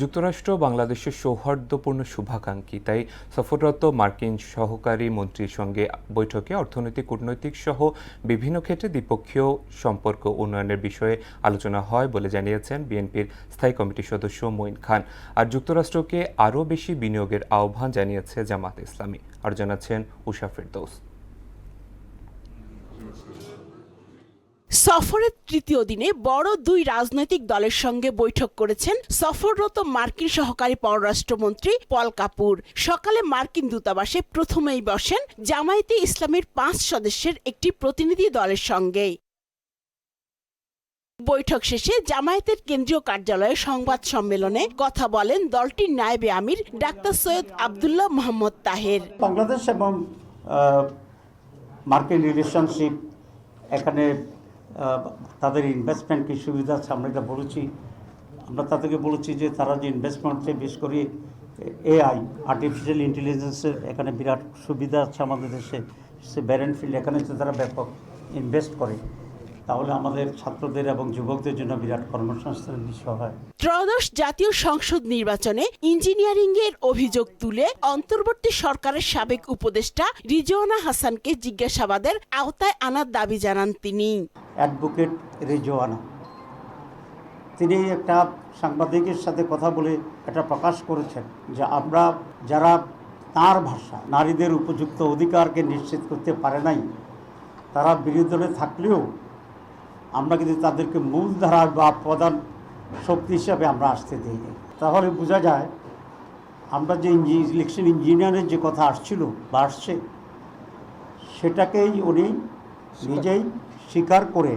যুক্তরাষ্ট্র বাংলাদেশের সৌহার্দ্যপূর্ণ শুভাকাঙ্ক্ষী, তাই সফররত মার্কিন সহকারী মন্ত্রীর সঙ্গে বৈঠকে অর্থনৈতিক, কূটনৈতিক সহ বিভিন্ন ক্ষেত্রে দ্বিপক্ষীয় সম্পর্ক উন্নয়নের বিষয়ে আলোচনা হয় বলে জানিয়েছেন বিএনপির স্থায়ী কমিটির সদস্য মঈন খান। আর যুক্তরাষ্ট্রকে আরও বেশি বিনিয়োগের আহ্বান জানিয়েছে জামায়াতে ইসলামী। আর জানাচ্ছেন উষা ফেরদৌস। সফরের তৃতীয় দিনে বড় দুই রাজনৈতিক দলের সঙ্গে বৈঠক করেছেন সফররত মার্কিন সহকারী পররাষ্ট্রমন্ত্রী পল কাপুর। সকালে মার্কিন দূতাবাসে প্রথমেই বসেন জামায়াতে ইসলামীর 5 সদস্যের একটি প্রতিনিধি দলের সঙ্গে। বৈঠক শেষে জামায়াতের কেন্দ্রীয় কার্যালয়ে সংবাদ সম্মেলনে কথা বলেন দলটির নায়েবে আমির ডাক্তার সৈয়দ আব্দুল্লাহ মোহাম্মদ তাহের। বাংলাদেশ এবং মার্কিন রিলেশনশিপ, এখানে তাদের ইনভেস্টমেন্ট কি সুবিধা আছে আমরা এটা বলেছি। আমরা তাদেরকে বলেছি যে তারা যে ইনভেস্টমেন্টে বেশ করে এআই, আর্টিফিশিয়াল ইন্টেলিজেন্সের এখানে বিরাট সুবিধা আছে আমাদের দেশে। সে ব্যারেন ফিল্ড এখানে যদি তারা ব্যাপক ইনভেস্ট করে তাহলে আমাদের ছাত্রদের এবং যুবকদের জন্য বিরাট কর্মসংস্থানের বিষয় হয়। ত্রয়োদশ জাতীয় সংসদ নির্বাচনে ইঞ্জিনিয়ারিংয়ের অভিযোগ তুলে অন্তর্বর্তী সরকারের সাবেক উপদেষ্টা রিজওয়ানা হাসানকে জিজ্ঞাসাবাদের আওতায় আনার দাবি জানান তিনি। অ্যাডভোকেট রিজওয়ানা তিনি একটা সাংবাদিকের সাথে কথা বলে এটা প্রকাশ করেছেন যে আমরা যারা তার ভাষা নারীদের উপযুক্ত অধিকারকে নিশ্চিত করতে পারে নাই, তারা বিরোধী দলে থাকলেও আমরা কিন্তু তাদেরকে মূলধারা বা প্রধান শক্তি হিসাবে আমরা আসতে দিই। তাহলে বোঝা যায় আমরা যে ইলেকশন ইঞ্জিনিয়ারের যে কথা আসছিল বা আসছে সেটাকেই উনি নিজেই স্বীকার করে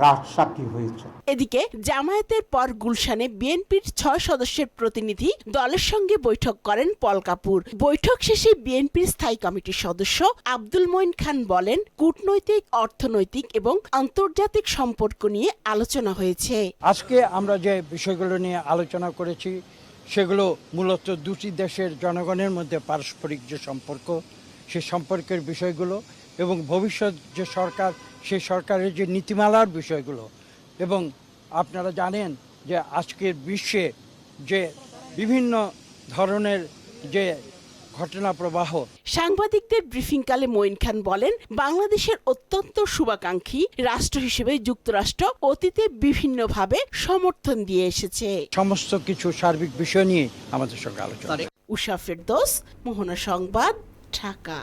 রাজসাক্ষী হয়েছে। এদিকে জামায়াতের পর গুলশানে বিএনপির 6 সদস্যের প্রতিনিধি দলের সঙ্গে বৈঠক করেন পল কাপুর। বৈঠক শেষে বিএনপির স্থায়ী কমিটির সদস্য আব্দুল মঈন খান বলেন, কূটনৈতিক, অর্থনৈতিক এবং আন্তর্জাতিক সম্পর্ক নিয়ে আলোচনা হয়েছে। আজকে আমরা যে বিষয়গুলো নিয়ে আলোচনা করেছি সেগুলো মূলত দুটি দেশের জনগণের মধ্যে পারস্পরিক যে সম্পর্ক, সে সম্পর্কের বিষয়গুলো এবং ভবিষ্যৎ যে সরকার, সেই সরকারের যে নীতিমালার বিষয়গুলো। এবং আপনারা জানেন যে আজকের বিশ্বে যে বিভিন্ন ধরনের যে ঘটনা প্রবাহ। সাংবাদিকদের ব্রিফিংকালে মঈন খান বলেন, বাংলাদেশের অত্যন্ত শুভাকাঙ্ক্ষী রাষ্ট্র হিসেবে যুক্তরাষ্ট্র অতীতে বিভিন্নভাবে সমর্থন দিয়ে এসেছে। সমস্ত কিছু সার্বিক বিষয় নিয়ে আমাদের সঙ্গে আলোচনা। উষা ফেরদৌস, মোহনা সংবাদ, ঢাকা।